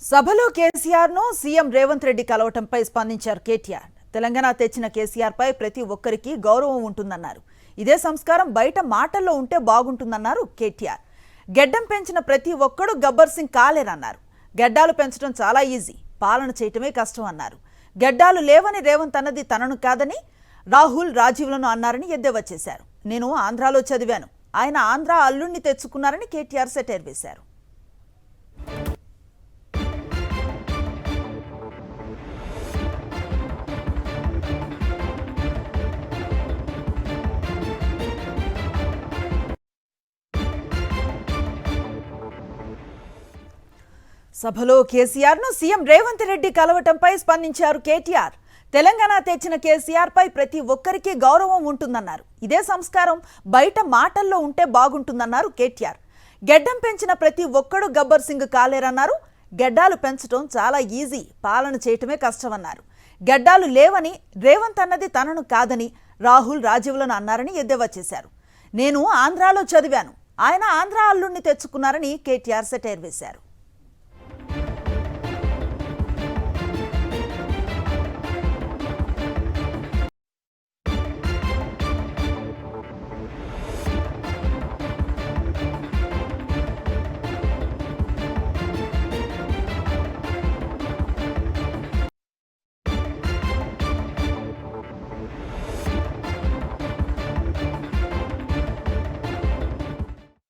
సభలో కేసీఆర్ ను సీఎం రేవంత్ రెడ్డి కలవటంపై స్పందించారు కేటీఆర్. తెలంగాణ తెచ్చిన కేసీఆర్ పై ప్రతి ఒక్కరికి గౌరవం ఉంటుందన్నారు. ఇదే సంస్కారం బయట మాటల్లో ఉంటే బాగుంటుందన్నారు కేటీఆర్. గెడ్డం పెంచిన ప్రతి ఒక్కడు గబ్బర్ సింగ్ కాలేరన్నారు. గెడ్డాలు పెంచడం చాలా ఈజీ, పాలన చేయటమే కష్టం అన్నారు. గెడ్డాలు లేవని రేవంత్ అన్నది తనను కాదని రాహుల్ రాజీవ్లను అన్నారని ఎద్దేవా చేశారు. నేను ఆంధ్రాలో చదివాను, ఆయన ఆంధ్ర అల్లుణ్ణి తెచ్చుకున్నారని కేటీఆర్ సెటైర్ వేశారు. సభలో కేసీఆర్ ను సీఎం రేవంత్ రెడ్డి కలవటంపై స్పందించారు కేటీఆర్. తెలంగాణ తెచ్చిన కేసీఆర్ పై ప్రతి ఒక్కరికి గౌరవం ఉంటుందన్నారు. ఇదే సంస్కారం బయట మాటల్లో ఉంటే బాగుంటుందన్నారు కేటీఆర్. గెడ్డం పెంచిన ప్రతి ఒక్కడు గబ్బర్ సింగ్ కాలేరన్నారు. గెడ్డాలు పెంచడం చాలా ఈజీ, పాలన చేయటమే కష్టమన్నారు. గెడ్డాలు లేవని రేవంత్ అన్నది తనను కాదని రాహుల్ రాజీవ్లను అన్నారని ఎద్దేవా చేశారు. నేను ఆంధ్రాలో చదివాను, ఆయన ఆంధ్ర అల్లుణ్ణి తెచ్చుకున్నారని కేటీఆర్ సెటైర్ వేశారు.